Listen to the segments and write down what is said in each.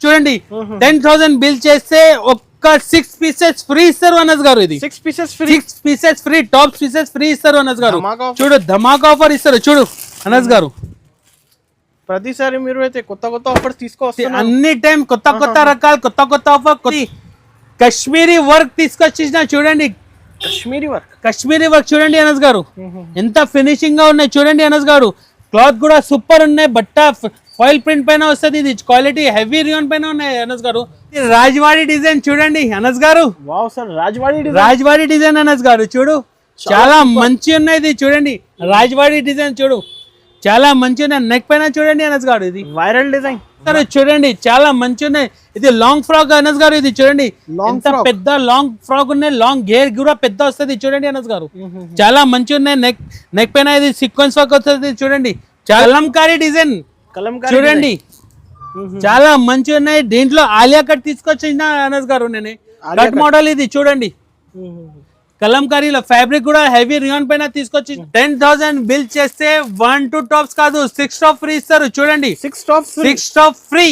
చూడండి 10,000 బిల్ చేస్తే ఒక్క 6 పీసెస్ ఫ్రీ ఇస్తారు అనస్ గారు. ఇది 6 pieces free, 6 pieces free, top pieces free ఇస్తారు అనస్ గారు. ధమాకా చూడు ధమాకా ఆఫర్ ఇస్తారు చూడు అనస్ గారు. ప్రతిసారి మీరు అయితే కొత్త కొత్త ఆఫర్స్ తీసుకొస్తారు. అన్ని టైం కొత్త కొత్త రకాలు, కొత్త కొత్త ఆఫర్. కశ్మీరీ వర్క్ తీసుకొచ్చేసిన చూడండి. కశ్మీరీ వర్క్ చూడండి అనస్ గారు, ఎంత ఫినిషింగ్ గా ఉన్నాయి చూడండి అనస్ గారు. క్లాత్ కూడా సూపర్ ఉన్నాయి. బట్ట ఫాయిల్ ప్రింట్ పైన వస్తుంది. ఇది క్వాలిటీ హెవీ రియాన్ పైన ఉన్నాయి అనస్ గారు. రాజ్వాడి డిజైన్ చూడండి అనస్ గారు. Wow sir, Rajwadi design Anas గారు చూడు, చాలా మంచి ఉన్నాయి. ఇది చూడండి రాజ్వాడి డిజైన్ చూడు, చాలా మంచి ఉన్నాయి. నెక్ పైన చూడండి అనస్ గారు, ఇది వైరల్ డిజైన్ చూడండి, చాలా మంచి ఉన్నాయి. ఇది లాంగ్ ఫ్రాక్ అనస్ గారు. ఇది చూడండి ఎంత పెద్ద లాంగ్ ఫ్రాక్ ఉన్నాయి. లాంగ్ గేర్ కూడా పెద్ద వస్తుంది చూడండి అనస్ గారు. చాలా మంచి ఉన్నాయి. నెక్ పైన ఇది సీక్వెన్స్ వర్క్ వస్తుంది చూడండి. కలంకారీ డిజైన్ చూడండి, చాలా మంచి ఉన్నాయి. దీంట్లో ఆలియా కట్ తీసుకొచ్చిన అనస్ గారు నేను కట్ మోడల్. ఇది చూడండి కలంకారీలో ఫ్యాబ్రిక్ కూడా హెవీ రియాన్ పైన తీసుకొచ్చి 10,000 బిల్ చేస్తే 1 2 టాప్స్ కాదు 6 టాప్ ఫ్రీ ఇస్తారు చూడండి. 6 టాప్ ఫ్రీ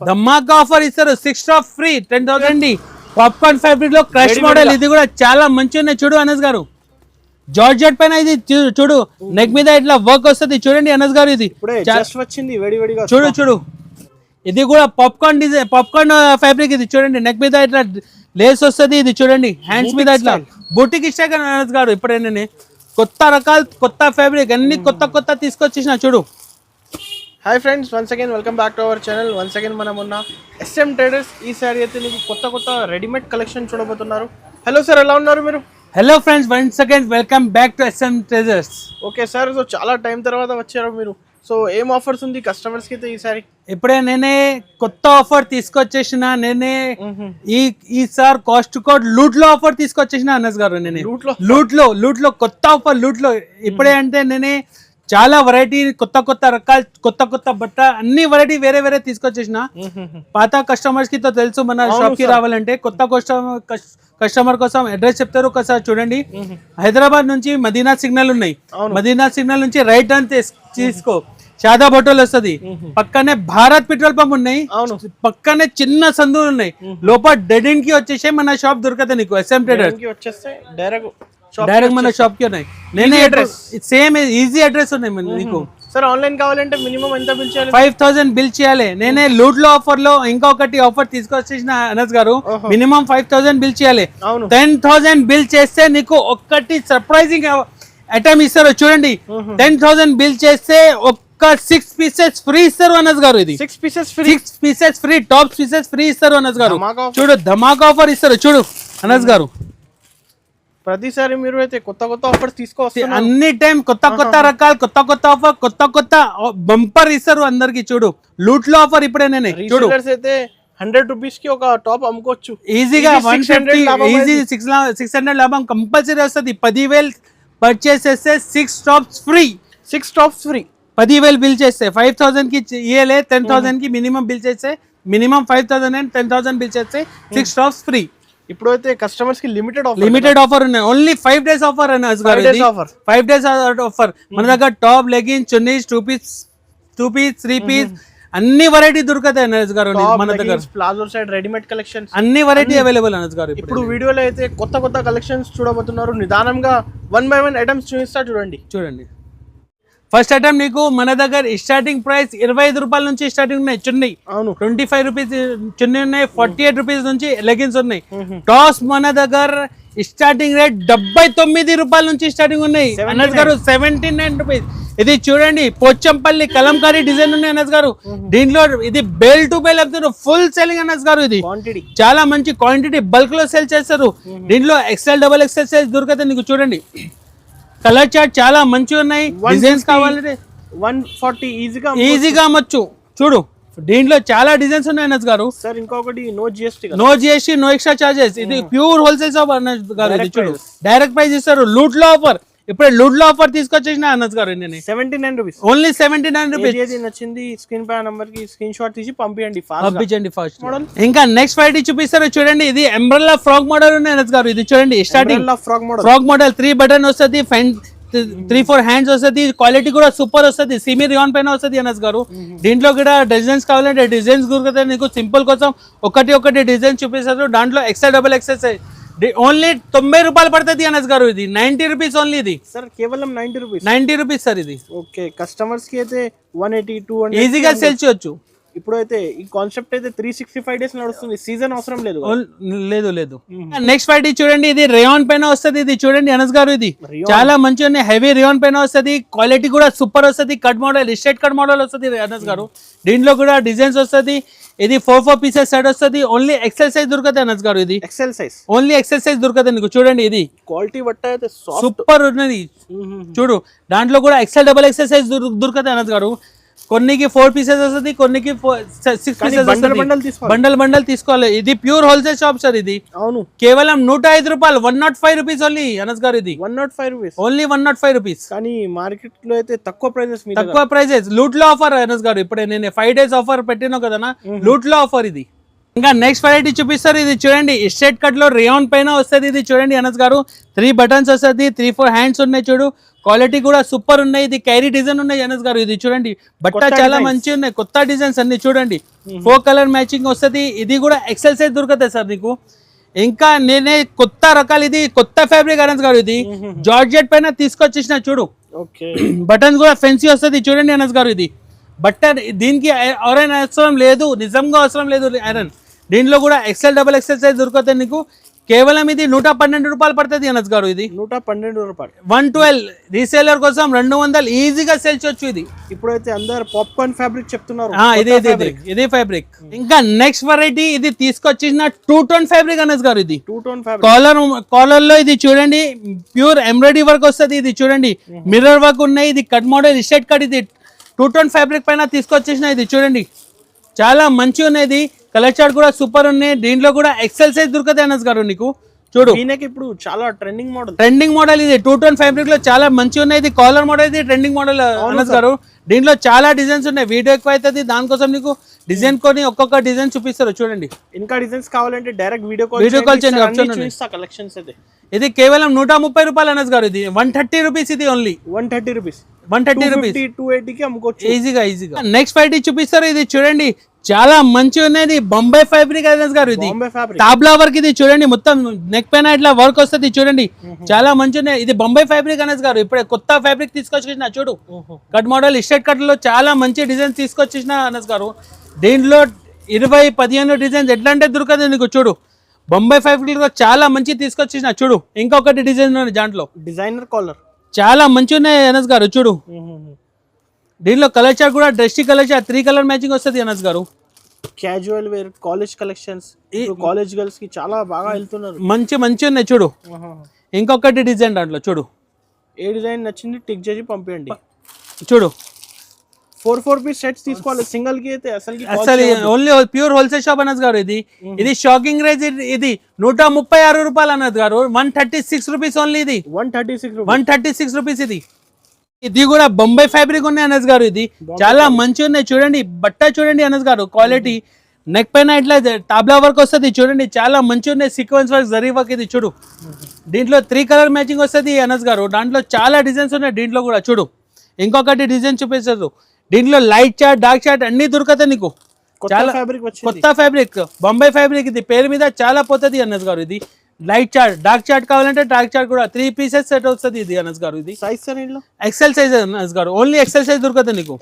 ధమాకా ఆఫర్ ఇస్తారు. 6 టాప్ ఫ్రీ 10,000. పాప్కార్న్ ఫ్యాబ్రిక్ లో క్రష్ మోడల్. ఇది కూడా చాలా మంచి ఉన్నాయి చూడు అనస్ గారు. జార్జెట్ పైన ఇది చూడు, నెక్ మీద ఇట్లా వర్క్ వస్తుంది చూడండి అనస్ గారు. ఇది చూడు చూడు, ఇది కూడా పాప్కార్న్ డిజైన్, పాప్కార్న్ ఫ్యాబ్రిక్. ఇది చూడండి నెక్ మీద ఇట్లా లేస్ వస్తుంది. ఇది చూడండి హ్యాండ్స్ మీద ఇట్లా బొటిక్ ఇష్టాక అనస్ గారు. ఇప్పుడైనా కొత్త రకాలు, కొత్త ఫ్యాబ్రిక్ అన్ని కొత్త కొత్త తీసుకొచ్చేసిన చూడు. Hi friends, once again welcome back to our channel. Once again మనం ఉన్న SM ట్రేడర్స్. ఈ సారీ అయితే మీకు కొత్త కొత్త రెడీమేడ్ కలెక్షన్ చూడబోతున్నారు. హలో సార్, ఎలా ఉన్నారు మీరు? Hello friends, once again welcome back to SM traders. Okay sir, so చాలా టైం తర్వాత వచ్చారు మీరు. సో ఏం ఆఫర్స్ ఉంది కస్టమర్స్ కి అయితే ఈసారి? ఇప్పుడే నేనే కొత్త ఆఫర్ తీసుకొచ్చేసిన. నేనే ఈసారి కాస్ట్ కోడ్ లూట్ లో ఆఫర్ తీసుకొచ్చేసిన అనస్ గారు. నేనే లూట్ లో కొత్త ఆఫర్ లూట్ లో. ఇప్పుడే అంటే నేనే చాలా వెరైటీ, కొత్త కొత్త రకాలు, కొత్త కొత్త బట్ట, అన్ని వెరైటీ వేరే వేరే తీసుకొచ్చేసిన. పాత కస్టమర్స్ కి తో తెలుసు మన షాప్ కి రావాలంటే. కొత్త కస్టమర్ కోసం అడ్రస్ చెప్తారు ఒకసారి చూడండి. హైదరాబాద్ నుంచి మదీనా సిగ్నల్ ఉన్నాయి. మదీనా సిగ్నల్ నుంచి రైట్ టర్న్ తీసుకో, షాదా హోటల్ వస్తుంది. పక్కనే భారత్ పెట్రోల్ పంప్ ఉన్నాయి. పక్కనే చిన్న సందులు ఉన్నాయి. లోపల డెడ్ ఎండ్ కి వచ్చేసే మన షాప్ దొరకదు నీకు. SM ట్రేడర్స్ డైరెక్ట్ మన షాప్ కి ఉన్నాయి. నేనే అడ్రస్ సేమ్ ఈజీ అడ్రస్ ఉన్నాయి నీకు. సార్ ఆన్లైన్ కావాలంటే మినిమం ఎంత బిల్ చేయాలి? 5,000 బిల్ చేయాలి. నేనే లూట్ లో ఆఫర్ లో ఇంకొకటి ఆఫర్ తీసుకొచ్చేసిన అనస్ గారు. మినిమం 5,000 బిల్ చేయాలి. 10,000 బిల్ చేస్తే నీకు ఒక్కటి సర్ప్రైజింగ్ ఐటమ్ ఇస్తారు చూడండి. 10,000 బిల్ చేస్తే ఒక్క 6 పీసెస్ ఫ్రీ ఇస్తారు అనస్ గారు. ఇది 6 pieces free, top pieces free ఇస్తారు అనస్ గారు. చూడు ధమాకా ఆఫర్ ఇస్తారు చూడు అనస్ గారు. ప్రతిసారి మీరు అయితే కొత్త కొత్త ఆఫర్స్ తీసుకొస్తారు. అన్ని టైం కొత్త కొత్త రకాలు, కొత్త కొత్త ఆఫర్, కొత్త కొత్త బంపర్ ఇస్తారు అందరికి. చూడు లూట్ లో ఆఫర్. ఇప్పుడే నేనే చూడు అయితే 100 రూపీస్ కి ఒక టాప్ అమ్ముకోవచ్చు ఈజీగా. 600 లాభం కంపల్సరీ వస్తుంది. 10,000 పర్చేస్ చేస్తే 6 టాప్స్ ఫ్రీ. 10,000 బిల్ చేస్తే 5,000 కి ఇయ్యలే. 10,000 కి మినిమం బిల్ చేస్తే, మినిమం 5,000 అండ్ 10,000 బిల్ చేస్తే 6 టాప్స్ ఫ్రీ. ఇప్పుడు అయితే కస్టమర్స్ కి లిమిటెడ్ ఆఫర్ ఉన్నాయి. ఓన్లీ 5 డేస్ ఆఫర్ అని 5 డేస్ ఆఫర్. మన దగ్గర top, leggings, chunnis, 2 piece, 3 piece అన్ని వెరైటీ దొరుకుతాయి అనస్ గారు మన దగ్గర. ప్లాజో సైడ్ రెడీమేడ్ కలెక్షన్స్ అన్ని వెరైటీ అవైలబుల్ అనస్ గారు. ఇప్పుడు వీడియోలో అయితే కొత్త కొత్త కలెక్షన్స్ చూడబోతున్నారు. నిదానంగా 1 by 1 ఐటమ్స్ చూపిస్తా చూడండి. ఫస్ట్ ఐటమ్ నీకు మన దగ్గర స్టార్టింగ్ ప్రైస్ 25 రూపాయల నుంచి స్టార్టింగ్ ఉన్నాయి చున్నీ. 25 రూపీస్ చున్నీ ఉన్నాయి. 48 రూపీస్ నుంచి లెగిన్స్ ఉన్నాయి. టాస్ మన దగ్గర స్టార్టింగ్ రేట్ 79 రూపాయల నుంచి స్టార్టింగ్ ఉన్నాయి అనస్ గారు. 79 రూపీస్. ఇది చూడండి పోచంపల్లి కలంకారీ డిజైన్ ఉన్నాయి అనస్ గారు. దీంట్లో ఇది బేల్ టు బేల్ అవుతారు, ఫుల్ సెల్లింగ్ అనస్ గారు. ఇది చాలా మంచి క్వాంటిటీ, బల్క్ లో సేల్ చేస్తారు. దీంట్లో XL, XXL సైజ్ దొరుకుతాయి నీకు. చూడండి కలర్ చార్ట్ చాలా మంచిగా ఉన్నాయి. డిజైన్స్ కావాలంటే 140 ఈజీగా అమ్మచ్చు. చూడు దీంట్లో చాలా డిజైన్స్ ఉన్నాయి అనస్ గారు. సార్ ఇంకొకటి no GST, no extra charges. ఇది ప్యూర్ హోల్సేల్ షాప్ అనస్ గారు. ఇది చూడు డైరెక్ట్ ప్రైస్ ఇస్తారు. లూట్ లో ఆఫర్. ఇప్పుడే లూట్ లో ఆఫర్ తీసుకొచ్చేసిన అనస్ గారు. నేను 79 రూపీస్, ఓన్లీ 79 రూపీస్. ఏది నచ్చింది స్క్రీన్ పై నంబర్ కి స్క్రీన్ షాట్ తీసి పంపించండి ఫాస్ట్ మోడల్. ఇంకా నెక్స్ట్ వెరైటీ చూపిస్తారు చూడండి. ఇది అంబ్రెల్లా ఫ్రాక్ మోడల్ ఉన్నాయి అనస్ గారు. ఇది చూడండి స్టార్టింగ్ ఫ్రాక్ మోడల్ 3 బటన్ వస్తుంది. 3-4 హ్యాండ్స్ వస్తుంది, క్వాలిటీ కూడా సూపర్ వస్తుంది, సిమీ రియాన్ పైన వస్తుంది అనస్ గారు. దీంట్లో కూడా డిజైన్స్ కావాలంటే డిజైన్స్ దొరుకుతాయి నీకు. సింపుల్ కోసం ఒకటి డిజైన్ చూపిస్తారు. దాంట్లో XL double XL size only 90 రూపాయలు పడుతుంది అనస్ గారు. ఇది 90 రూపీస్ ఓన్లీ. ఇది సార్ కేవలం 90 రూపీస్ సార్. ఇది ఓకే, కస్టమర్స్ కి అయితే 180 200 ఈజీగా సేల్ చేయొచ్చు. ఇప్పుడు అయితే ఈ కాన్సెప్ట్ అయితే 365 డేస్ నడుస్తుంది, సీజన్ అవసరం లేదు. లేదు. నెక్స్ట్ వెరైటీ చూడండి, ఇది రేయాన్ పైన వస్తుంది. ఇది చూడండి అనస్ గారు, ఇది చాలా మంచిగా ఉన్నాయి. హెవీ రేయాన్ పైన వస్తుంది, క్వాలిటీ కూడా సూపర్ వస్తుంది. Cut model, straight cut model వస్తుంది అనస్ గారు. దీంట్లో కూడా డిజైన్స్ వస్తుంది. ఇది 4 పీసెస్ సెట్ వస్తుంది. ఓన్లీ ఎక్సెల్ సైజ్ దొరుకుతుంది అనస్ గారు. ఇది XL size, only XL size దొరుకుతుంది నీకు. చూడండి ఇది క్వాలిటీ బట్ట అయితే సూపర్ ఉన్నది. చూడు దాంట్లో కూడా ఎక్సెల్ డబుల్ ఎక్సెల్ సైజ్ దొరుకుతుంది అనస్ గారు. కొన్నికి 4 పీసెస్ వస్తుంది, కొన్నికి 6 పీసెస్ బండల్ తీసుకోవాలి. ఇది ప్యూర్ హోల్సేల్ షాప్ సార్. ఇది అవును, కేవలం 105 రూపాయలు, 105 రూపీస్ ఓన్లీ అనస్ గారు. ఇది 105 రూపీస్, ఓన్లీ 105 రూపీస్. కానీ మార్కెట్ లో అయితే తక్కువ ప్రైజెస్ లూట్ లో ఆఫర్ అనస్ గారు. ఇప్పుడే నేను 5 days ఆఫర్ పెట్టినా కదా, లూట్ లో ఆఫర్ ఇది. ఇంకా నెక్స్ట్ వెరైటీ చూపిస్తారు. ఇది చూడండి, స్ట్రైట్ కట్ లో రేయాన్ పైన వస్తుంది. ఇది చూడండి అనస్ గారు, 3 బటన్స్ వస్తుంది, 3-4 హ్యాండ్స్ ఉన్నాయి. చూడు క్వాలిటీ కూడా సూపర్ ఉన్నాయి. ఇది క్యారీ డిజైన్ ఉన్నాయి అనస్ గారు. ఇది చూడండి బట్ట చాలా మంచి ఉన్నాయి, కొత్త డిజైన్స్ అన్ని చూడండి. 4 కలర్ మ్యాచింగ్ వస్తుంది. ఇది కూడా ఎక్సెల్ సైజ్ దొరుకుతాయి సార్ నీకు. ఇంకా నేనే కొత్త రకాలు, ఇది కొత్త ఫ్యాబ్రిక్ అనస్ గారు. ఇది జార్జెట్ పైన తీసుకొచ్చేసిన చూడు. బటన్స్ కూడా ఫెన్సీ వస్తుంది. చూడండి అనస్ గారు, ఇది బట్ట దీనికి ఐరన్ అవసరం లేదు, నిజంగా అవసరం లేదు ఐరన్. దీంట్లో కూడా ఎక్సెల్ డబుల్ ఎక్సెల్ సైజ్ దొరుకుతాయి నీకు. కేవలం ఇది 112 రూపాయలు పడుతుంది అనస్ గారు. ఇది 112 రూపాయలు, 112. రీసేలర్ కోసం 200 ఈజీగా సేల్ చేయొచ్చు. ఇది ఇప్పుడైతే అందరు పాప్కార్న్ ఫ్యాబ్రిక్ చెప్తున్నారు. ఇది ఫ్యాబ్రిక్. ఇంకా నెక్స్ట్ వెరైటీ, ఇది తీసుకొచ్చిన 2 టోన్ ఫ్యాబ్రిక్ అనస్ గారు. ఇది 2 టోన్ ఫ్యాబ్రిక్. కాలర్ లో ఇది చూడండి ప్యూర్ ఎంబ్రాయిడరీ వర్క్ వస్తుంది. ఇది చూడండి మిర్రర్ వర్క్ ఉన్నాయి. ఇది కట్ మోడల్, స్ట్రైట్ కట్. ఇది 2 టోన్ ఫ్యాబ్రిక్ పైన తీసుకొచ్చేసిన. ఇది చూడండి చాలా మంచి ఉన్నాయి. కలర్ చార్ట్ కూడా సూపర్ ఉన్నాయి. దీంట్లో కూడా ఎక్సెల్ సైజ్ దొరుకుతాయి అనస్ గారు నీకు. చూడు ఇప్పుడు చాలా ట్రెండింగ్ మోడల్. ఇది 2 టోన్ ఫ్యాబ్రిక్ లో చాలా మంచి ఉన్నాయి. ఇది కాలర్ మోడల్, ఇది ట్రెండింగ్ మోడల్ అనస్ గారు. దీంట్లో చాలా డిజైన్స్ ఉన్నాయి. వీడియో ఎక్కువ అవుతుంది, దానికోసం నీకు డిజైన్ కొని ఒక్కొక్క డిజైన్ చూపిస్తారు. చూడండి ఇంకా డిజైన్స్ కావాలంటే డైరెక్ట్ వీడియో కాల్ చేయండి. కలెక్షన్స్ అయితే ఇది కేవలం 130 రూపాయలు అనస్ గారు. ఇది 130 రూపీస్. ఇది ఓన్లీ 130 రూపీస్, 130 రూపీస్, 280 కి అమ్ముకోవచ్చు ఈజీగా. నెక్స్ట్ వెరైటీ చూపిస్తారు. ఇది చూడండి చాలా మంచి ఉన్నది, బొంబాయి ఫ్యాబ్రిక్ అనస్ గారు. ఇది తాబ్లా వర్క్. ఇది చూడండి మొత్తం నెక్ పైన ఇట్లా వర్క్ వస్తుంది. చూడండి చాలా మంచి ఉన్నాయి. ఇది బొంబాయి ఫ్యాబ్రిక్ అనస్ గారు. ఇప్పుడే కొత్త ఫ్యాబ్రిక్ తీసుకొచ్చేసిన. చూడు కట్ మోడల్, స్ట్రైట్ కట్ లో చాలా మంచి డిజైన్ తీసుకొచ్చేసిన అనస్ గారు. దీంట్లో 20-15 డిజైన్స్ ఎట్లా అంటే దొరకదు నీకు. చూడు బొంబాయి ఫ్యాబ్రిక్ లో చాలా మంచి తీసుకొచ్చేసిన. చూడు ఇంకొకటి డిజైన్ దాంట్లో డిజైనర్ కాలర్ చాలా మంచి ఉన్నాయి అనస్ గారు. చూడు దీంట్లో కలర్ చార్ట్ కూడా డ్రెస్టీ కలర్ చార్ట్ 3 కలర్ మ్యాచింగ్ వస్తుంది అనస్ గారు. Casual wear, college collections, college girls కి చాలా బాగా వెళ్తున్నారు. మంచి ఉన్నాయి. చూడు ఇంకొకటి డిజైన్ దాంట్లో. చూడు ఏ డిజైన్ నచ్చింది టిక్ చేసి పంపించండి. చూడు 4 పీస్ సెట్స్ తీసుకోవాలి, సింగిల్ కి అయితే అసలు only pure wholesale shop Anas గారు. ఇది షాకింగ్ రేంజ్. ఇది 136 రూపాయలు అనస్ గారు. 136 రూపీస్ ఓన్లీ. ఇది 136 రూపీస్. ఇది కూడా బొంబాయి ఫ్యాబ్రిక్ ఉన్నాయి అనస్ గారు. ఇది చాలా మంచి ఉన్నాయి. చూడండి బట్ట చూడండి అనస్ గారు, క్వాలిటీ నెక్ పైన ఇట్లా టాబ్లా వర్క్ వస్తుంది. చూడండి చాలా మంచి ఉన్నాయి, సీక్వెన్స్ వర్క్, జరీ వర్క్. ఇది చూడు దీంట్లో 3 కలర్ మ్యాచింగ్ వస్తుంది అనస్ గారు. దాంట్లో చాలా డిజైన్స్ ఉన్నాయి. దీంట్లో కూడా చూడు ఇంకొకటి డిజైన్ చూపిస్తారు. దీంట్లో లైట్ చార్ట్, డార్క్ చార్ట్ అన్ని దొరుకుతాయి నీకు. చాలా కొత్త ఫ్యాబ్రిక్, బొంబాయి ఫ్యాబ్రిక్. ఇది పేరు మీద చాలా పోతుంది అనస్ గారు. ఇది లైట్ చార్ట్, డార్క్ చార్ట్ కావాలంటే డార్క్ చార్ట్ కూడా 3 పీసెస్ సెట్ వస్తుంది. ఇది అనస్ గారు. ఇది సైజ్ ఎక్సెల్ సైజ్ అనస్ గారు. ఓన్లీ ఎక్సెల్ సైజ్ దొరుకుతుంది నీకు.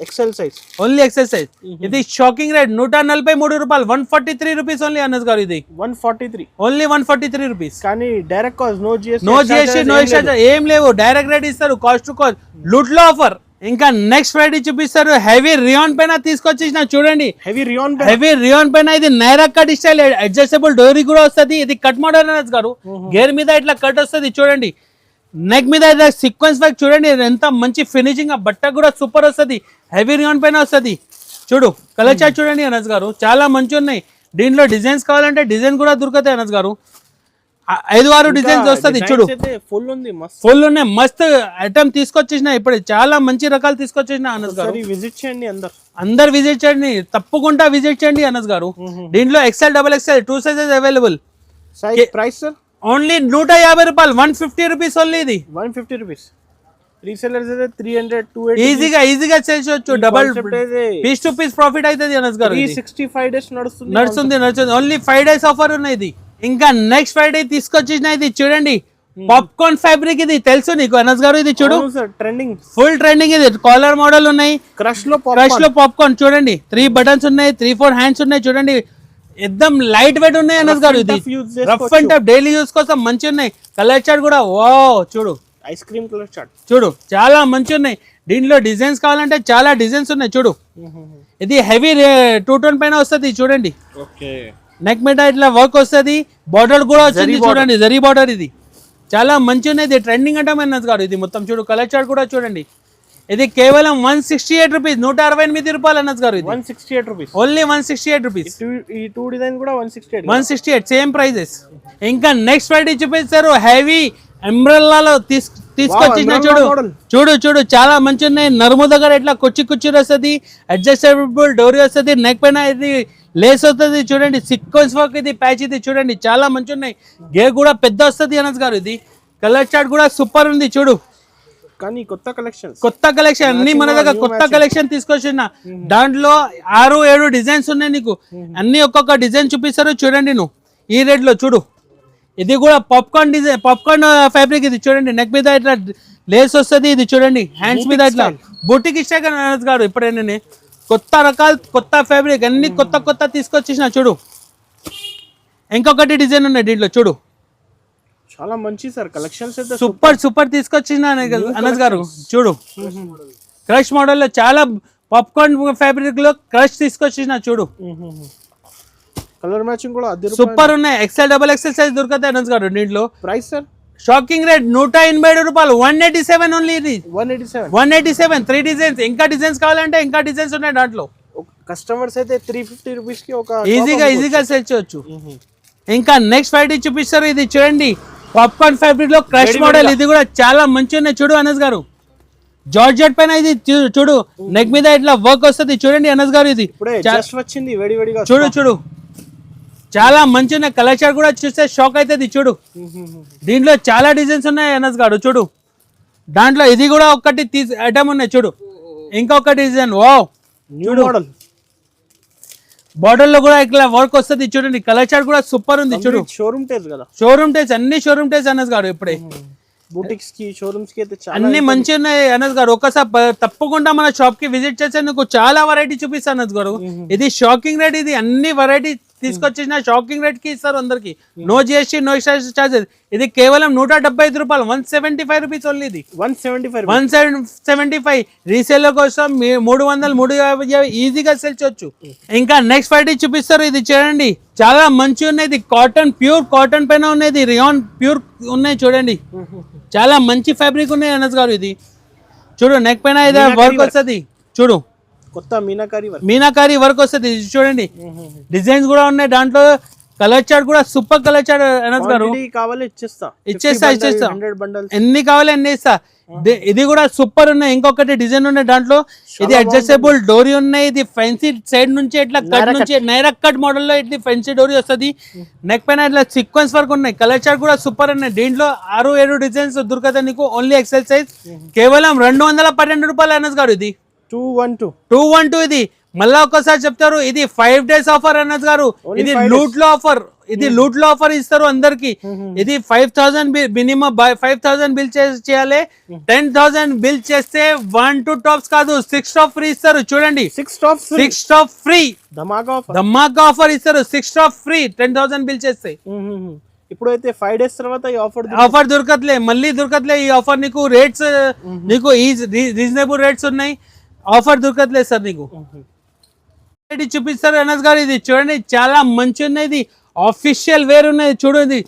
Only XL size. ఇది షాకింగ్ రేట్ 143 రూపాయలు, 143 రూపీస్ ఓన్లీ అనస్ గారు. ఇది 143, ఓన్లీ 143 రూపీస్. కానీ direct cost, no GST, no extra ఏం లేవు. డైరెక్ట్ రేట్ ఇస్తారు, కాస్ట్ టు కాస్ట్, లూట్ లో ఆఫర్. ఇంకా నెక్స్ట్ వెరైటీ చూపిస్తారు. హెవీ రియాన్ పైన తీసుకొచ్చేసిన. చూడండి హెవీ రియాన్ పైన. ఇది నైరా కట్ స్టైల్, అడ్జస్టబుల్ డోరీ కూడా వస్తుంది. ఇది కట్ మోడల్ అనస్ గారు. గేర్ మీద ఇట్లా కట్ వస్తుంది. చూడండి నెక్ మీద ఇట్లా సీక్వెన్స్ వర్క్. చూడండి ఎంత మంచి ఫినిషింగ్. ఆ బట్ట కూడా సూపర్ వస్తుంది. హెవీ రియాన్ పైన వస్తుంది. చూడు కలర్ చార్ట్ చూడండి అనస్ గారు, చాలా మంచి ఉన్నాయి. దీంట్లో డిజైన్స్ కావాలంటే డిజైన్ కూడా దొరుకుతాయి అనస్ గారు. 5-6 డిజైన్స్ వస్తుంది. చూడు ఫుల్ ఉన్నాయి, మస్త్ ఐటమ్ తీసుకొచ్చేసిన. ఇప్పుడు చాలా మంచి రకాలు తీసుకొచ్చేసిన అనస్ గారు. విజిట్ చేయండి, అందరు విజిట్ చేయండి, తప్పకుండా విజిట్ చేయండి అనస్ గారు. దీంట్లో XL, double XL 2 sizes available. Price sir only 150 రూపాయలు, 150 రూపీస్ ఓన్లీ. ఇది 150 రూపీస్. రీసెల్లర్స్ అయితే 300 280 ఈజీగా సేల్ చేయొచ్చు. Double piece to piece profit అవుతుంది అనస్ గారు. 365 డేస్ నడుస్తుంది. ఓన్లీ 5 డేస్ ఆఫర్ ఉన్నాయి ఇది. ఇంకా నెక్స్ట్ ఫ్రైడే తీసుకొచ్చిన ఇది చూడండి, పాప్కార్న్ ఫ్యాబ్రిక్. ఇది తెలుసు నీకు అనస్ గారు? ఇది చూడు, ట్రెండింగ్, ఫుల్ ట్రెండింగ్. ఇది కాలర్ మోడల్ ఉన్నాయి. క్రష్ లో పాప్కార్న్ చూడండి, 3 బటన్స్ ఉన్నాయి, 3-4 హ్యాండ్స్ ఉన్నాయి చూడండి. ఎక్దమ్ లైట్ వెయిట్ ఉన్నాయి అనస్ గారు. ఇది rough and tough daily use కోసం మంచి ఉన్నాయి. కలర్ చార్ట్ కూడా వావ్ చూడు, ఐస్ క్రీమ్ కలర్ చార్ట్ చూడు, చాలా మంచి ఉన్నాయి. దీంట్లో డిజైన్స్ కావాలంటే చాలా డిజైన్స్ ఉన్నాయి చూడు. ఇది హెవీ 2 పైన వస్తుంది చూడండి. నెక్ మీద ఇట్లా వర్క్ వస్తుంది, బార్డర్ కూడా వచ్చింది చూడండి, జరీ బార్డర్. ఇది చాలా మంచి ఉన్నాయి. ఇది ట్రెండింగ్ అంటే అనస్ గారు. ఇది మొత్తం చూడు, కలర్ చార్ట్ కూడా చూడండి. ఇది కేవలం 168 రూపీస్, 168 రూపాయలు అనస్ గారు. 168 రూపీస్, ఓన్లీ 168 రూపీస్. ఈ 2 డిజైన్ కూడా 168 సేమ్ ప్రైజెస్. ఇంకా నెక్స్ట్ ఫ్రైడే చూపిస్తారు హెవీ అంబ్రెల్లాలో తీసుకొచ్చిన చూడు చాలా మంచి ఉన్నాయి. నరుము దగ్గర ఇట్లా కుచ్చి వస్తుంది, అడ్జస్టబుల్ డోరీ వస్తుంది, నెక్ పైన ఇది లేస్ వస్తుంది చూడండి, సీక్వెన్స్ వర్క్, ఇది ప్యాచ్, ఇది చూడండి చాలా మంచి ఉన్నాయి. గేర్ కూడా పెద్ద వస్తుంది అనస్ గారు. ఇది కలర్ చార్ట్ కూడా సూపర్ ఉంది చూడు. కానీ కొత్త కలెక్షన్ అన్ని మన దగ్గర కొత్త కలెక్షన్ తీసుకొచ్చిన. దాంట్లో 6-7 డిజైన్స్ ఉన్నాయి నీకు. అన్ని ఒక్కొక్క డిజైన్ చూపిస్తారు చూడండి. నువ్వు ఈ రేట్ లో చూడు. ఇది కూడా పాప్కార్న్ డిజైన్, పాప్కార్న్ ఫ్యాబ్రిక్. ఇది చూడండి, నెక్ మీద ఇట్లా లేస్ వస్తుంది. ఇది చూడండి, హ్యాండ్స్ మీద ఇట్లా బుటిక్ ఇష్ట గారు. ఇప్పుడేనే కొత్త రకాలు, కొత్త ఫ్యాబ్రిక్ అన్ని కొత్త తీసుకొచ్చేసిన చూడు. ఇంకొకటి డిజైన్ ఉన్నాయి దీంట్లో చూడు, చాలా మంచి సార్ కలెక్షన్స్ అయితే సూపర్ తీసుకొచ్చిన అనస్ గారు. చూడు, క్రష్ మోడల్ లో చాలా పాప్కార్న్ ఫ్యాబ్రిక్ లో క్రష్ తీసుకొచ్చిన చూడు. కలర్ మ్యాచింగ్ కూడా సూపర్ ఉన్నాయి. XL XXL సైజ్ దొరుకుతాయి అనస్ గారు దీంట్లో. ప్రైస్ సార్ షాకింగ్ రేట్ 187 రూపాయలు, 187 ఓన్లీ. ఇది 187 3 డిజైన్స్. ఇంకా డిజైన్స్ కావాలంటే ఇంకా డిజైన్స్ ఉన్నాయి దాంట్లో. కస్టమర్స్ అయితే 350 రూపీస్ కి ఒక ఈజీగా సేల్ చేయొచ్చు. ఇంకా నెక్స్ట్ ఫ్రైడే చూపిస్తారు. ఇది చూడండి, పాప్కార్న్ ఫ్యాబ్రిక్ లో క్రష్ మోడల్. ఇది కూడా చాలా మంచి ఉన్నాయి చూడు అనస్ గారు. జార్జెట్ పైన ఇది చూడు, నెక్ మీద ఇట్లా వర్క్ వస్తుంది చూడండి అనస్ గారు. ఇది వచ్చింది చూడు, చాలా మంచి ఉన్నాయి. కలర్ చార్ట్ కూడా చూస్తే షాక్ అవుతుంది చూడు. దీంట్లో చాలా డిజైన్స్ ఉన్నాయి అనస్ గారు చూడు. దాంట్లో ఇది కూడా ఒకటి ఐటమ్ ఉన్నాయి చూడు. ఇంకొకటి డిజైన్ వావ్ చూడు, బార్డర్ లో కూడా ఇట్లా వర్క్ వస్తుంది చూడండి. కలర్ చార్ట్ కూడా సూపర్ ఉంది చూడు. షోరూమ్ టేస్ట్ అన్ని షోరూమ్ టేస్ట్ అనస్ గారు. ఇప్పుడే బూటిక్స్ కి, షోరూమ్స్ కి అయితే అన్ని మంచి ఉన్నాయి అనస్ గారు. ఒకసారి తప్పకుండా మన షాప్ కి విజిట్ చేసేందుకు చాలా వెరైటీ చూపిస్తాను అనస్ గారు. ఇది షాకింగ్ రేట్. ఇది అన్ని వెరైటీ తీసుకొచ్చేసిన షాకింగ్ రేట్ కి ఇస్తారు అందరికి. No GST, no extra charges. ఇది కేవలం 175 రూపాయలు, 175 రూపీస్ ఓన్లీ. ఇది 175 రీసేల్ కోసం 300-350 ఈజీగా సేల్ చేయొచ్చు. ఇంకా నెక్స్ట్ ఫ్రైడే చూపిస్తారు. ఇది చూడండి, చాలా మంచి ఉన్నాయి. ఇది కాటన్, ప్యూర్ కాటన్ పైన ఉన్నాయి. రియాన్ ప్యూర్ ఉన్నాయి చూడండి. చాలా మంచి ఫ్యాబ్రిక్ ఉన్నాయి అనస్ గారు. ఇది చూడు, నెక్ పైన ఇది వర్క్ వస్తుంది చూడు, కొత్త మీనాకారి వర్క్ వస్తుంది చూడండి. డిజైన్స్ కూడా ఉన్నాయి దాంట్లో. కలర్ చార్ట్ కూడా సూపర్ కలర్ చార్ట్ అనస్ గారు. ఇచ్చేస్తా ఎన్ని కావాలి అన్ని ఇస్తా. ఇది కూడా సూపర్ ఉన్నాయి. ఇంకొకటి డిజైన్ ఉన్నాయి దాంట్లో. ఇది అడ్జస్టబుల్ డోరీ ఉన్నాయి. ఇది ఫెన్సీ సైడ్ నుంచి ఇట్లా కట్ నుంచి నైరా కట్ మోడల్ లో ఇట్లా ఫెన్సీ డోరీ వస్తుంది. నెక్ పైన ఇట్లా సీక్వెన్స్ వర్క్ ఉన్నాయి. కలర్ చార్ట్ కూడా సూపర్ ఉన్నాయి. దీంట్లో 6-7 డిజైన్స్ దొరుకుతాయి నీకు. ఓన్లీ XL సైజ్, కేవలం 212 రూపాయలు అనస్ గారు. ఇది 212. ఇది మళ్ళా ఒక్కసారి చెప్తారు, ఇది 5 days ఆఫర్ అనస్ గారు. ఇది లూట్ లో ఆఫర్. ఇది లూట్ లో ఆఫర్ ఇస్తారు అందరికి. ఇది 5000 మినిమం 5000 బిల్ చేయాలి. 10,000 బిల్ చేస్తే 1-2 టాప్స్ కాదు, 6 టాప్ ఫ్రీ ఇస్తారు చూడండి. 6 టాప్ ఫ్రీ ధమాకా ఆఫర్ ఇస్తారు. 6 టాప్ ఫ్రీ 10,000 బిల్ చేస్తే. ఇప్పుడైతే 5 days తర్వాత ఈ ఆఫర్ దొరకట్లే, మళ్ళీ దొరకట్లే ఈ ఆఫర్. నీకు రేట్స్ నీకు రీజనబుల్ రేట్స్ ఉన్నాయి. ఆఫర్ దొరకట్లేదు సార్ నీకు. చూపిస్తారు అనస్ గారు. ఇది చూడండి, చాలా మంచి ఉన్నాయి. ఇది ఆఫీషియల్ వేర్ ఉన్నాయి చూడండి.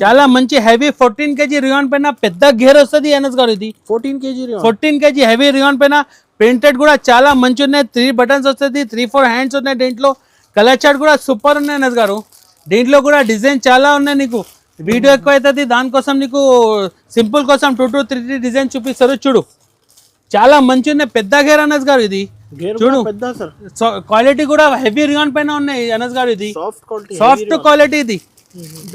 చాలా మంచి హెవీ 14 kg రియాన్ పైన పెద్ద గేర్ వస్తుంది అనస్ గారు. ఇది 14 kg హెవీ రియాన్ పైన ప్రింటెడ్ కూడా చాలా మంచి ఉన్నాయి. 3 బటన్స్ వస్తుంది, 3-4 హ్యాండ్స్ ఉన్నాయి దీంట్లో. కలర్ చార్ట్ కూడా సూపర్ ఉన్నాయి అనస్ గారు. దీంట్లో కూడా డిజైన్ చాలా ఉన్నాయి. నీకు వీడియో ఎక్కువ అవుతుంది, దానికోసం నీకు సింపుల్ కోసం 2-3 డిజైన్ చూపిస్తారు చూడు. చాలా మంచి ఉన్నాయి. పెద్ద గేర్ అనస్ గారు. ఇది చూడు, క్వాలిటీ కూడా హెవీ రియాన్ పైన ఉన్నాయి అనస్ గారు. ఇది సాఫ్ట్ క్వాలిటీ. ఇది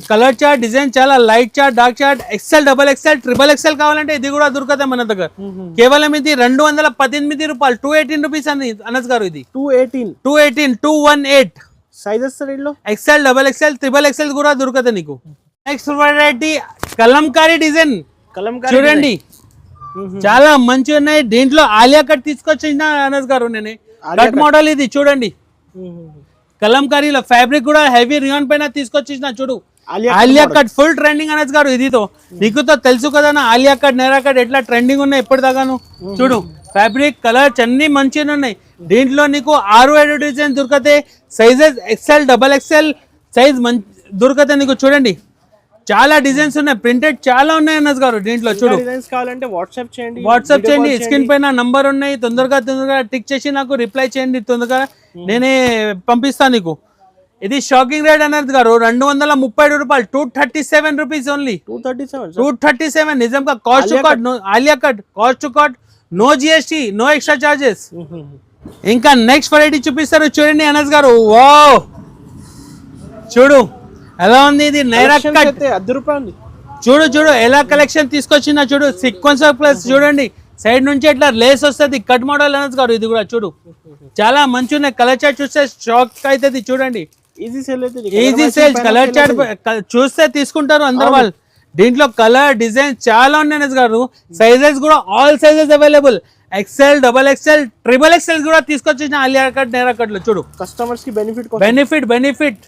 కలర్ చార్ట్ డిజైన్ చాలా light chart, dark chart, XL, double XL, triple XL కావాలంటే ఇది కూడా దొరుకుతాయి మన దగ్గర. కేవలం ఇది 218 రూపాయలు, 218 రూపీస్ అని అనస్ గారు. ఇది 218 sizes XL, double XL, triple XL కూడా దొరుకుతాయి నీకు. నెక్స్ట్ వెరైటీ కలంకారీ డిజైన్ చూడండి, చాలా మంచిగా ఉన్నాయి. దీంట్లో ఆలియా కట్ తీసుకొచ్చిన అనస్ గారు నేను కట్ మోడల్ ఇది చూడండి. కలంకారీలో ఫ్యాబ్రిక్ కూడా హెవీ రియాన్ పైన తీసుకొచ్చిన చూడు. Alia cut full trending Anas గారు. ఇదితో నీకుతో తెలుసు కదా ఆలియా కట్, నేరా కట్ ఎట్లా ట్రెండింగ్ ఉన్నాయి ఎప్పటిదాకాను. చూడు ఫ్యాబ్రిక్, కలర్స్ అన్ని మంచిగా ఉన్నాయి. దీంట్లో నీకు 6-7 డిజైన్ దొరుకుతాయి. Sizes XL, double XL size దొరుకుతాయి నీకు. చూడండి చాలా డిజైన్స్ ఉన్నాయి, ప్రింటెడ్ చాలా ఉన్నాయి అనస్ గారు. దీంట్లో చూడు వాట్సాప్ చేయండి, స్క్రీన్ పైన నంబర్ ఉన్నాయి. తొందరగా టిక్ చేసి నాకు రిప్లై చేయండి, తొందరగా నేనే పంపిస్తాను నీకు. ఇది షాకింగ్ రేట్ అనస్ గారు, 237 రూపాయలు, 237 రూపీస్ ఓన్లీ. 237 నిజంగా. Cost to card, Alia cut cost to card, no GST, no extra charges. ఇంకా నెక్స్ట్ వెరైటీ చూపిస్తారు చూడండి అనస్ గారు. వావ్ చూడు ఎలా ఉంది ఇది, నైరా కట్. చూడు ఎలా కలెక్షన్ తీసుకొచ్చిందా చూడు. సీక్వెన్స్ ప్లస్ చూడండి, సైడ్ నుంచి ఇట్లా లేస్ వస్తుంది, కట్ మోడల్ అనస్ గారు. ఇది కూడా చూడు చాలా మంచి ఉన్నాయి. కలర్ చార్ట్ చూస్తే షాక్ అవుతుంది చూడండి. ఈజీ సేల్, కలర్ చార్ట్ చూస్తే తీసుకుంటారు అందరు వాళ్ళు. దీంట్లో కలర్ డిజైన్ చాలా ఉన్నాయి అనస్ గారు. సైజెస్ కూడా all sizes available, XL, double XL, triple XL కూడా తీసుకొచ్చిన ఆలియా కట్, నేరా కట్ లో. చూడు కస్టమర్స్ కి బెనిఫిట్.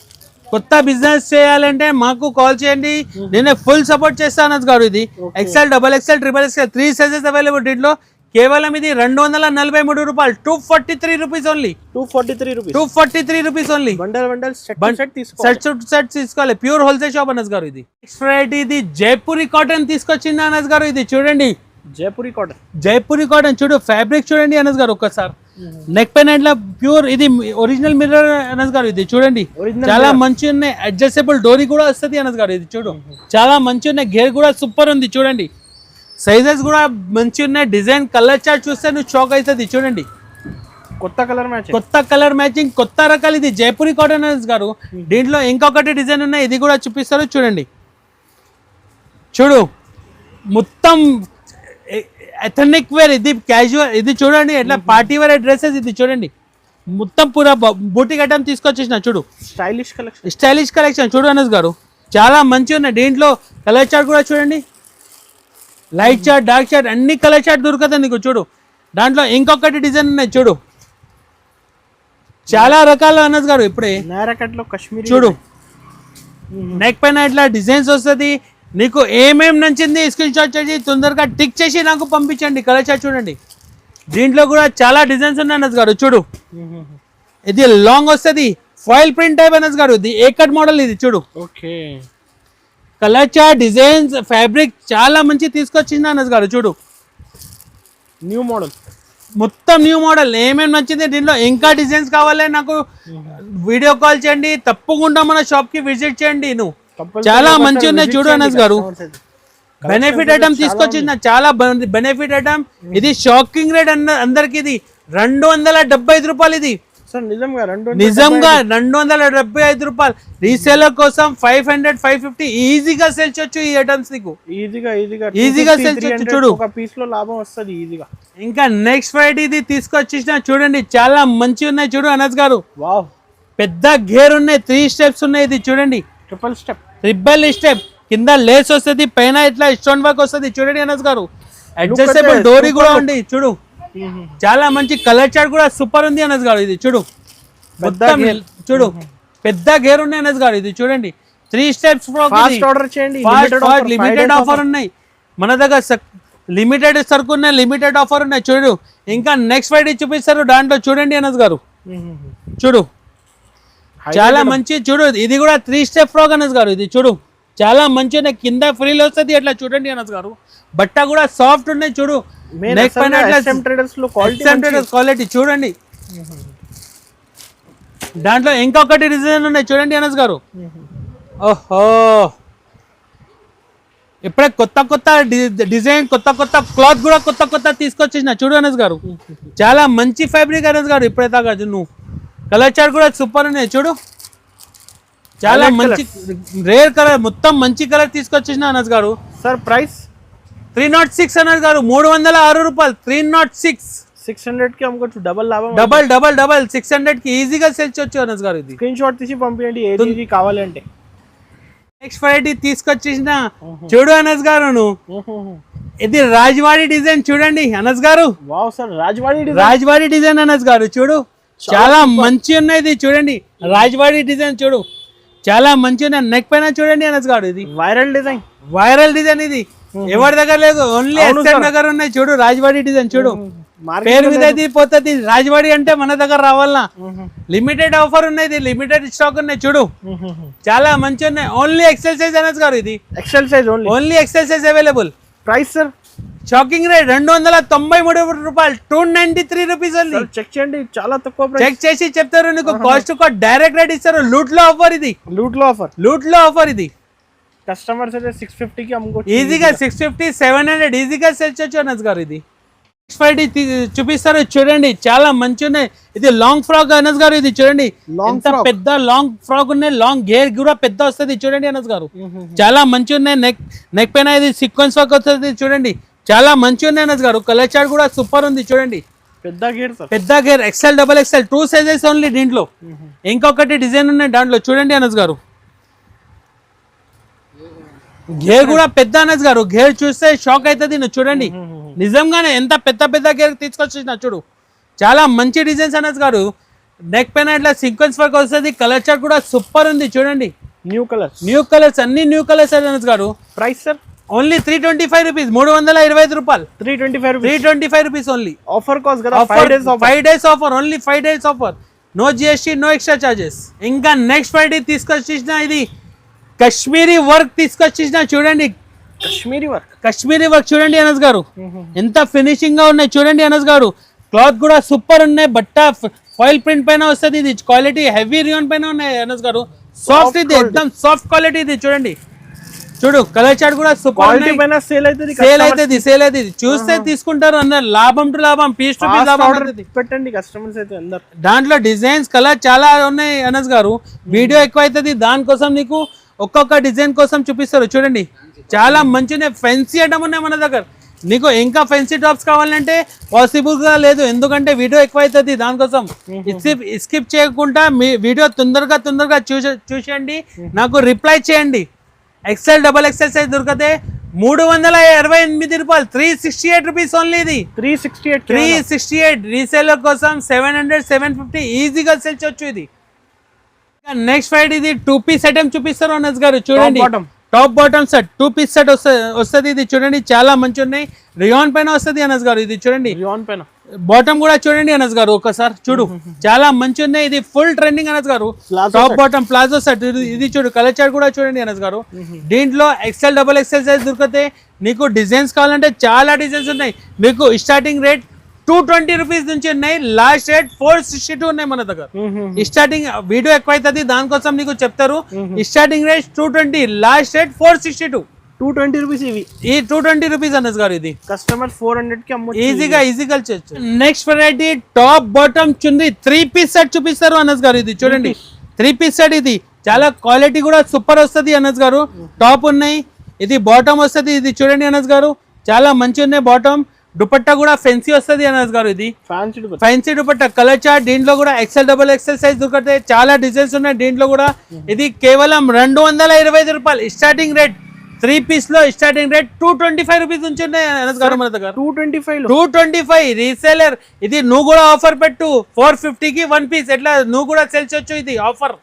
కొత్త బిజినెస్ చేయాలంటే మాకు కాల్ చేయండి, నేనే ఫుల్ సపోర్ట్ చేస్తాను అనస్ గారు. ఇది XL, double XL, triple XL 3 sizes available. దీంట్లో కేవలం ఇది 243 రూపాయలు, 243 rupees only. 243 rupees only. Set తీసుకోవాలి, ప్యూర్ హోల్సేల్ షాప్ అనస్ గారు. ఇది నెక్స్ట్ వెరైటీ ఇది జైపూరి కాటన్ తీసుకొచ్చింది అనస్ గారు. ఇది చూడండి జైపూరి కాటన్ చూడు, ఫ్యాబ్రిక్ చూడండి అనస్ గారు ఒక్కసారి. నెక్ పైన ఇట్లా ప్యూర్, ఇది ఒరిజినల్ మిర్రర్ అనస్ గారు. ఇది చూడండి చాలా మంచి ఉన్నాయి. అడ్జస్టబుల్ డోరీ కూడా వస్తుంది అనస్ గారు. ఇది చూడు చాలా మంచి ఉన్నాయి. గేర్ కూడా సూపర్ ఉంది చూడండి. సైజెస్ కూడా మంచి ఉన్నాయి. డిజైన్, కలర్ చార్ట్ చూస్తే నువ్వు షాక్ అవుతుంది చూడండి. కొత్త కలర్ మ్యాచింగ్, కొత్త రకాలు. ఇది జైపూరి కాటన్ అనస్ గారు. దీంట్లో ఇంకొకటి డిజైన్ ఉన్నాయి, ఇది కూడా చూపిస్తారు చూడండి. చూడు మొత్తం ఎథనిక్ వేర్, ఇది క్యాజువల్. ఇది చూడండి ఎట్లా పార్టీ వేర్ డ్రెస్సెస్. ఇది చూడండి మొత్తం పూరా బూటిక్ ఐటమ్ తీసుకొచ్చేసిన చూడు. స్టైలిష్ కలెక్షన్ చూడు అనస్ గారు, చాలా మంచిగా ఉన్నాయి. దీంట్లో కలర్ చార్ట్ కూడా చూడండి, లైట్ చార్ట్, డార్క్ చార్ట్, అన్ని కలర్ చార్ట్ దొరుకుతాయి నీకు. చూడు దాంట్లో ఇంకొకటి డిజైన్ ఉన్నాయి చూడు, చాలా రకాల అనస్ గారు. ఇప్పుడే చూడు నెక్ పైన ఇట్లా డిజైన్స్ వస్తుంది నీకు. ఏమేమి నచ్చింది స్క్రీన్ షాట్ చేసి తొందరగా టిక్ చేసి నాకు పంపించండి. కలర్ చార్ట్ చూడండి, దీంట్లో కూడా చాలా డిజైన్స్ ఉన్నాయి అనస్ గారు. చూడు ఇది లాంగ్ వస్తుంది, ఫాయిల్ ప్రింట్ టైప్ అనస్ గారు. ఇది ఏకట్ మోడల్. ఇది చూడు కలర్ చార్ట్, డిజైన్స్, ఫ్యాబ్రిక్ చాలా మంచి తీసుకొచ్చింది అనస్ గారు. చూడు న్యూ మోడల్, మొత్తం న్యూ మోడల్. ఏమేమి నచ్చింది దీంట్లో, ఇంకా డిజైన్స్ కావాలి నాకు వీడియో కాల్ చేయండి, తప్పకుండా మన షాప్ కి విజిట్ చేయండి. నువ్వు చాలా మంచి ఉన్నాయి చూడు అనస్ గారు. బెనిఫిట్ ఐటమ్ తీసుకొచ్చిన చాలా బెనిఫిట్ ఐటమ్. ఇది షాకింగ్ రేట్ అందరికి. ఇది 275 రూపాయలు. ఇది నిజంగా 275 రూపాయలు. రీసేలర్ కోసం 500-550 ఈజీగా సేల్ చేయొచ్చు ఈ ఐటమ్స్. నీకు ఈజీగా సేల్ చేయొచ్చు. చూడు పీస్ లో లాభం వస్తుంది ఈజీగా. ఇంకా నెక్స్ట్ వెరైటీ ఇది తీసుకొచ్చిన చూడండి, చాలా మంచి ఉన్నాయి చూడు అనస్ గారు. పెద్ద గేర్ ఉన్నాయి, 3 స్టెప్స్ ఉన్నాయి. ఇది చూడండి ట్రిపుల్ స్టెప్, కింద లేస్ వస్తుంది, పైన ఇట్లా స్టోన్ వర్క్ వస్తుంది చూడండి అనస్ గారు. అడ్జస్టబుల్ డోరీ కూడా ఉంది చూడు, చాలా మంచి. కలర్ చార్ట్ కూడా సూపర్ ఉంది అనస్ గారు. ఇది చూడు మొత్తం చూడు పెద్ద గేర్ ఉన్నాయి అనస్ గారు. ఇది చూడండి 3 స్టెప్స్ ఆర్డర్ చేయండి. లిమిటెడ్ ఆఫర్ ఉన్నాయి మన దగ్గర, లిమిటెడ్ సరుకు ఉన్నాయి, లిమిటెడ్ ఆఫర్ ఉన్నాయి. చూడు ఇంకా నెక్స్ట్ ఫ్రైడే చూపిస్తారు, దాంట్లో చూడండి అనస్ గారు. చూడు చాలా మంచి. చూడు ఇది కూడా 3 స్టెప్ ఫ్రాక్ అనస్ గారు. ఇది చూడు చాలా మంచి ఉన్నాయి, కింద ఫ్రీల్ వస్తుంది అట్లా చూడండి అనస్ గారు. బట్ట కూడా సాఫ్ట్ ఉన్నాయి చూడు. నెక్ పైన క్వాలిటీ చూడండి. దాంట్లో ఇంకొకటి డిజైన్ ఉన్నాయి చూడండి అనస్ గారు. ఓహో ఇప్పుడే కొత్త డిజైన్, కొత్త క్లాత్ కూడా కొత్త తీసుకొచ్చేసిన చూడు అనస్ గారు. చాలా మంచి ఫ్యాబ్రిక్ అనస్ గారు. ఇప్పుడే తాగా నువ్వు కలర్ చార్ట్ కూడా సూపర్ ఉన్నాయి చూడు, చాలా మంచి రేర్ కలర్, మొత్తం మంచి కలర్ తీసుకొచ్చేసిన అనస్ గారు. సార్ ప్రైస్ 306 అనస్ గారు, 306 రూపాయలు. 306 600 కి అమ్ముకోవచ్చు. డబల్ లాభం. డబల్ 600 కి ఈజీగా సెల్ చేయొచ్చు అనస్ గారు. ఇది స్క్రీన్ షాట్ తీసి పంపించండి ఏది కావాలంటే. నెక్స్ట్ వెరైటీ తీసుకొచ్చేసిన చూడు అనస్ గారు, ఇది రాజవాడి డిజైన్ చూడండి అనస్ గారు. Wow sir, Rajawadi design Anas గారు చూడు, చాలా మంచి ఉన్నాయి. ఇది చూడండి రాజవాడి డిజైన్ చూడు, చాలా మంచి ఉన్నాయి. నెక్ పైన చూడండి అనస్ గారు, ఇది వైరల్ డిజైన్. ఇది ఎవరి దగ్గర లేదు, ఓన్లీ ఎస్ఆర్ దగ్గర ఉన్నాయి. చూడు రాజవాడి డిజైన్ చూడు, పేరు మీద ఇది పోతుంది. రాజవాడి అంటే మన దగ్గర రావాలనా. లిమిటెడ్ ఆఫర్ ఉన్నాయి, లిమిటెడ్ స్టాక్ ఉన్నాయి. చూడు చాలా మంచి ఉన్నాయి. ఓన్లీ ఎక్సెల్ సైజ్ అనస్ గారు, ఇది XL size only XL size available. Price sir shocking rate 293 రూపాయలు, 293 రూపీస్ ఓన్లీ. చెక్ చేయండి, చాలా తక్కువ ప్రైస్. చెక్ చేసి చెప్తారు నీకు, కాస్ట్ టు డైరెక్ట్ రేట్ ఇస్తారు. లూట్ లో ఆఫర్ ఇది, లూట్ లో ఆఫర్ ఇది. కస్టమర్స్ అయితే 650 కి అమ్ముకోవచ్చు ఈజీగా. 650 700 ఈజీగా సెల్ చేయొచ్చు అనస్ గారు. ఇది చూపిస్తారు చూడండి, చాలా మంచి ఉన్నాయి. ఇది లాంగ్ ఫ్రాక్ అనస్ గారు, ఇది చూడండి ఎంత పెద్ద లాంగ్ ఫ్రాక్ ఉన్నాయి. లాంగ్ గేర్ కూడా పెద్ద వస్తుంది చూడండి అనస్ గారు, చాలా మంచి ఉన్నాయి. నెక్ పైన ఇది సీక్వెన్స్ వర్క్ వస్తుంది చూడండి, చాలా మంచి ఉన్నాయి అనస్ గారు. కలర్ చార్ట్ కూడా సూపర్ ఉంది చూడండి. పెద్ద గేర్ XL double XL 2 sizes only దీంట్లో. ఇంకొకటి డిజైన్ ఉన్నాయి దాంట్లో చూడండి అనస్ గారు. గేర్ కూడా పెద్ద అనస్ గారు, గేర్ చూస్తే షాక్ అవుతుంది. చూడండి నిజంగానే ఎంత పెద్ద గేర్ తీసుకొచ్చిన చూడు, చాలా మంచి డిజైన్స్ అనస్ గారు. నెక్ పైన ఇట్లా సీక్వెన్స్ వర్క్ వస్తుంది. కలర్ చార్ట్ కూడా సూపర్ ఉంది చూడండి. న్యూ కలర్స్ అన్ని న్యూ కలర్స్ అనస్ గారు. ప్రైస్ సార్ ఓన్లీ 325 రూపీస్, 325 రూపాయలు. 325 రూపీస్ ఓన్లీ. ఆఫర్ కాస్ట్ కదా, 5 days offer, only 5 days offer. No GST, no extra charges. ఇంకా నెక్స్ట్ ఫ్రైడే తీసుకొచ్చేసిన ఇది కశ్మీరీ వర్క్ తీసుకొచ్చేసిన చూడండి. కశ్మీరీ వర్క్ చూడండి అనస్ గారు, ఎంత ఫినిషింగ్ గా ఉన్నాయి చూడండి అనస్ గారు. క్లాత్ కూడా సూపర్ ఉన్నాయి. బట్ట ఫాయిల్ ప్రింట్ పైన వస్తుంది. ఇది క్వాలిటీ హెవీ రియాన్ పైన ఉన్నాయి అనస్ గారు. సాఫ్ట్, ఇది ఎక్దమ్ సాఫ్ట్ క్వాలిటీ. ఇది చూడండి, చూడు కలర్ చార్ట్ కూడా సూపర్. సేల్ అవుతుంది, చూస్తే తీసుకుంటారు అందరు. లాభం టు లాభం, పీస్ టు పీస్ లాభం పెట్టండి కస్టమర్స్ అయితే అందరు. దాంట్లో డిజైన్స్ కలర్ చాలా ఉన్నాయి అనస్ గారు. వీడియో ఎక్కువ అవుతుంది, దానికోసం నీకు ఒక్కొక్క డిజైన్ కోసం చూపిస్తారు చూడండి. చాలా మంచి ఫెన్సీ ఐటమ్ ఉన్నాయి మన దగ్గర. నీకు ఇంకా ఫెన్సీ టాప్స్ కావాలంటే పాసిబుల్ గా లేదు, ఎందుకంటే వీడియో ఎక్కువ అవుతుంది. దానికోసం స్కిప్ చేయకుండా మీ వీడియో తొందరగా చూసేయండి, నాకు రిప్లై చేయండి. ఎక్సెల్ డబల్ ఎక్సెల్ సైజ్ దొరికితే 328 రూపాయలు, 368 రూపీస్ ఓన్లీ. ఇది 368 రీసేలర్ కోసం 700 750 ఈజీగా సెల్ చేయొచ్చు. ఇది నెక్స్ట్ ఫ్రైడే ఇది 2 పీస్ ఐటమ్ చూపిస్తారు అనస్ గారు. చూడండి top bottom set 2 piece set వస్తుంది. ఇది చూడండి చాలా మంచి ఉన్నాయి. రియాన్ పైన వస్తుంది అనస్ గారు. ఇది చూడండి బాటమ్ కూడా చూడండి అనస్ గారు, ఒకసారి చూడు చాలా మంచి ఉన్నాయి. ఇది ఫుల్ ట్రెండింగ్ అనస్ గారు. Top bottom palazzo set. ఇది చూడు కలర్ చార్ట్ కూడా చూడండి అనస్ గారు. దీంట్లో ఎక్సెల్ డబల్ ఎక్సెల్ సైజ్ దొరికితే నీకు డిజైన్స్ కావాలంటే చాలా డిజైన్స్ ఉన్నాయి. మీకు స్టార్టింగ్ రేట్ 220 రూపీస్ నుంచి ఉన్నాయి, లాస్ట్ రేట్ 462 ఉన్నాయి మన దగ్గర. స్టార్టింగ్ వీడియో ఎక్కువ అవుతుంది, దానికోసం నీకు చెప్తారు. Starting rate 220, last rate 462. 220 rupees ఇవి. ఈ 220 రూపీస్ అనస్ గారు. ఇది కస్టమర్ 400 కి అమ్మొచ్చు ఈజీగా చేయొచ్చు. నెక్స్ట్ వెరైటీ టాప్ బాటమ్ చుంది 3 పీస్ సెట్ చూపిస్తారు అనస్ గారు. ఇది చూడండి 3 పీస్ సెట్. ఇది చాలా క్వాలిటీ కూడా సూపర్ వస్తుంది అనస్ గారు. టాప్ ఉన్నాయి, ఇది బాటమ్ వస్తుంది. ఇది చూడండి అనస్ గారు, చాలా మంచి ఉన్నాయి. బాటమ్ దుపట్టా కూడా ఫెన్సీ వస్తుంది అనస్ గారు. ఇది ఫ్యాన్సీ దుపట్టా. కలర్ చార్ట్ దీంట్లో కూడా ఎక్సెల్ డబల్ ఎక్సెల్ సైజ్ దొరుకుతాయి. చాలా డిజైన్స్ ఉన్నాయి దీంట్లో కూడా. ఇది కేవలం 225 రూపాయలు స్టార్టింగ్ రేట్. 3 పీస్ లో స్టార్టింగ్ రేట్ 225 రూపీస్ నుంచి ఉన్నాయి అనస్ గారు మన దగ్గర. 225 రీసేలర్. ఇది నువ్వు కూడా ఆఫర్ పెట్టు, 450 కి 1 పీస్. ఎట్లా నువ్వు కూడా సెల్ చేయొచ్చు. ఇది ఆఫర్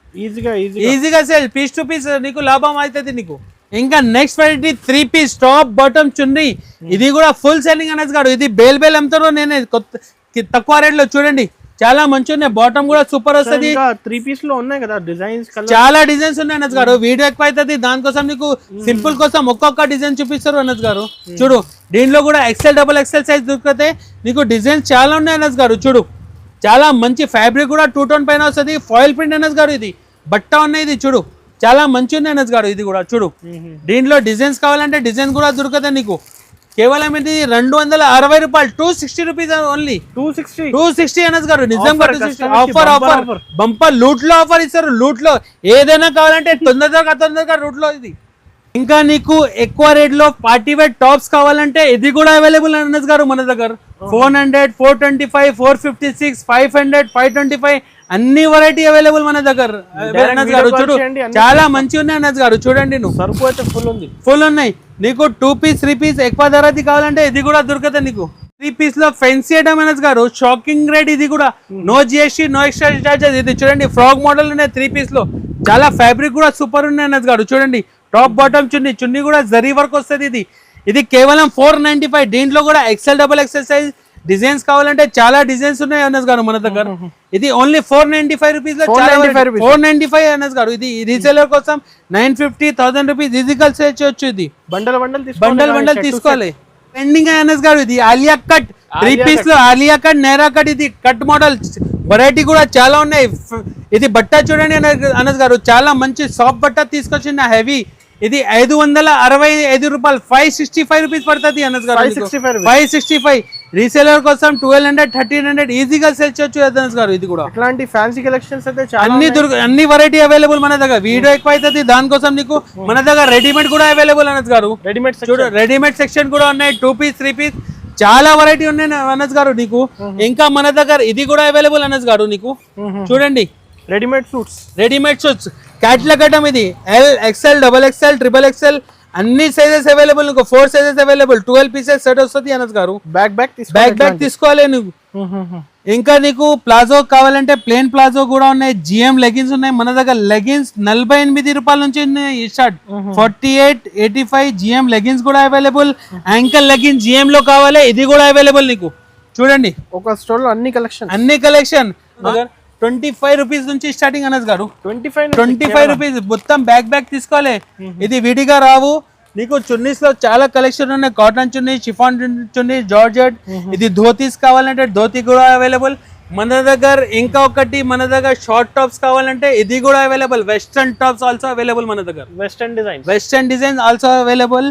ఈజీగా సెల్, పీస్ టు పీస్ నీకు లాభం అవుతుంది నీకు. ఇంకా next variety 3 piece top bottom chunni. ఇది కూడా ఫుల్ సెల్లింగ్ అనస్ గారు. ఇది బేల్ అమ్ముతారు, నేను తక్కువ రేట్ లో చూడండి చాలా మంచి ఉన్నాయి. బాటమ్ కూడా సూపర్ వస్తుంది. 3 పీస్ లో ఉన్నాయి కదా డిజైన్స్, చాలా డిజైన్స్ ఉన్నాయి అనస్ గారు. వీడియో ఎక్కువ అవుతుంది, దానికోసం నీకు సింపుల్ కోసం ఒక్కొక్క డిజైన్ చూపిస్తారు అనస్ గారు. చూడు దీంట్లో కూడా ఎక్సెల్ డబల్ ఎక్సెల్ సైజ్ దొరికితే నీకు డిజైన్స్ చాలా ఉన్నాయి అనస్ గారు. చూడు చాలా మంచి ఫ్యాబ్రిక్ కూడా 2 టోన్ పైన వస్తుంది. ఫాయిల్ ప్రింట్ అనస్ గారు. ఇది బట్ట ఉన్నాయి. ఇది చూడు చాలా మంచి ఉంది అనస్ గారు. ఇది కూడా చూడు దీంట్లో డిజైన్స్ కావాలంటే డిజైన్ కూడా దొరుకుతాయి నీకు. కేవలం ఇది 260 రూపాయలు, 260 రూపీస్ ఓన్లీ. 260 అనస్ గారు నిజంగా ఆఫర్ బంపర్ లూట్ లో ఆఫర్ ఇస్తారు. లూట్ లో ఏదైనా కావాలంటే తొందరగా లూట్ లో ఇది. ఇంకా నీకు ఎక్కువ రేట్ లో పార్టీ వేర్ టాప్స్ కావాలంటే ఇది కూడా అవైలబుల్ అనస్ గారు మన దగ్గర. 400, 425, 456, 500, 525 అన్ని వెరైటీ అవైలబుల్ మన దగ్గర అనస్ గారు. చూడు చాలా మంచి ఉన్నాయి అనస్ గారు. చూడండి నువ్వు సరుకు అయితే ఫుల్ ఉన్నాయి. నీకు 2 పీస్ 3 పీస్ ఎక్కువ ధరది కావాలంటే ఇది కూడా దొరుకుతుంది నీకు. 3 పీస్ లో ఫెన్సీ ఐటమ్ అనస్ గారు, షాకింగ్ రేట్ ఇది కూడా. No GST, no extra charges. ఇది చూడండి ఫ్రాక్ మోడల్ ఉన్నాయి 3 పీస్ లో. చాలా ఫ్యాబ్రిక్ కూడా సూపర్ ఉన్నాయి అనస్ గారు. చూడండి టాప్ బాటమ్ చున్నీ కూడా జరీ వర్క్ వస్తుంది. ఇది కేవలం 495. దీంట్లో కూడా XL, XXL సైజ్ డిజైన్స్ కావాలంటే చాలా డిజైన్స్ ఉన్నాయి అనస్ గారు మన దగ్గర. ఇది ఓన్లీ 495 రూపీస్ లో 495 అనస్ గారు. ఇది రీసేలర్ కోసం 950, 1000 రూపీస్ ఈజీగా సేల్ చేయొచ్చు. ఇది బండల్ తీసుకోవాలి. ట్రెండింగ్ అనస్ గారు. ఇది ఆలియా కట్ 3 పీస్ లో ఆలియా కట్, నేరా కట్. ఇది కట్ మోడల్ వెరైటీ కూడా చాలా ఉన్నాయి. ఇది బట్ట చూడండి అనస్ గారు, చాలా మంచి సాఫ్ట్ బట్ట తీసుకొచ్చిన హెవీ. ఇది 565 రూపాయలు, 565 రూపీస్ పడుతుంది అనస్ గారు. 565 రీసేలర్ కోసం 1200, 1300 ఈజీగా సేల్ చేయొచ్చు అనస్ గారు. ఇది కూడా ఇట్లాంటి ఫ్యాన్సీ కలెక్షన్స్ అయితే అన్ని వెరైటీ అవైలబుల్ మన దగ్గర. వీడియో ఎక్కువ అవుతుంది, దానికోసం నీకు మన దగ్గర రెడీమేడ్ కూడా అవైలబుల్ అనస్ గారు. రెడీమేడ్ సెక్షన్ కూడా ఉన్నాయి. 2 పీస్ 3 పీస్ చాలా వెరైటీ ఉన్నాయి అనస్ గారు నీకు. ఇంకా మన దగ్గర ఇది కూడా అవైలబుల్ అనస్ గారు నీకు. చూడండి రెడీమేడ్ సూట్స్ క్యాట్లాగ్ ఐటమ్. ఇది L, XL, XXL, XXL అన్ని సైజెస్ అవైలబుల్. నీకు 4 సైజెస్ అవైలబుల్. 12 పీసెస్ సెట్ వస్తుంది అనస్ గారు. బ్యాక్ తీసుకోవాలి నువ్వు. ఇంకా నీకు ప్లాజో కావాలంటే ప్లేన్ ప్లాజో కూడా ఉన్నాయి. GM లెగిన్స్ ఉన్నాయి మన దగ్గర. లెగిన్స్ 48 రూపాయల నుంచి స్టార్ట్. 48, 85 GM లెగిన్స్ కూడా అవైలబుల్. యాంకల్ లెగిన్స్ GM లో కావాలి, ఇది కూడా అవైలబుల్ నీకు. చూడండి ఒక స్టోర్ లో అన్ని కలెక్షన్ 25 రూపీస్ నుంచి స్టార్టింగ్ అనస్ గారు. 25 రూపీస్ మొత్తం బ్యాక్ తీసుకోవాలి. ఇది విడిగా రావు నీకు. చున్నీస్ లో చాలా కలెక్షన్ ఉన్నాయి. కాటన్ చున్నీ, షిఫాన్ చున్నీ, జార్జెట్. ఇది ధోతీస్ కావాలంటే ధోతీ కూడా అవైలబుల్ మన దగ్గర. ఇంకా ఒకటి మన దగ్గర షార్ట్ టాప్స్ కావాలంటే ఇది కూడా available. Western tops also available మన దగ్గర. Western design also available.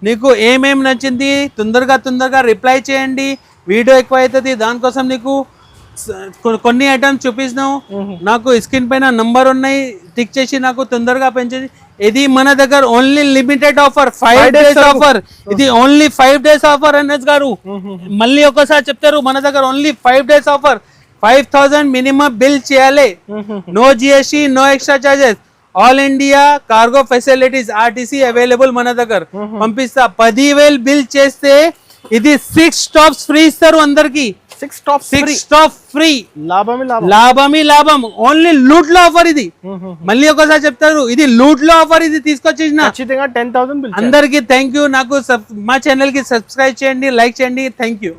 నీకు ఏమేమి నచ్చింది తొందరగా రిప్లై చేయండి. వీడియో ఎక్కువ అవుతుంది, దానికోసం నీకు కొన్ని ఐటమ్స్ చూపిస్తున్నావు. నాకు స్క్రీన్ పైన నంబర్ ఉన్నాయి, టిక్ చేసి నాకు తొందరగా పెంచేది. ఇది మన దగ్గర only limited offer, 5 days offer. ఇది ఓన్లీ 5 days ఆఫర్ అనస్ గారు. మళ్ళీ ఒకసారి చెప్తారు, మన దగ్గర only 5 days offer. 5000 minimum bill చేయాలి. No GST, no extra charges. All India cargo facilities RTC available మన దగ్గర. పంపిస్తా. 10,000 బిల్ చేస్తే ఇది 6 టాప్స్ ఫ్రీ ఇస్తారు అందరికి. 6 టాప్ ఫ్రీ. లాభం. ఓన్లీ లూట్ లో ఆఫర్ ఇది. మళ్ళీ ఒకసారి చెప్తారు, ఇది లూట్ లో ఆఫర్. ఇది తీసుకొచ్చేసిన 10,000 అందరికి థ్యాంక్ యూ. నాకు మా ఛానల్ కి సబ్స్క్రైబ్ చేయండి, లైక్ చేయండి. Thank you.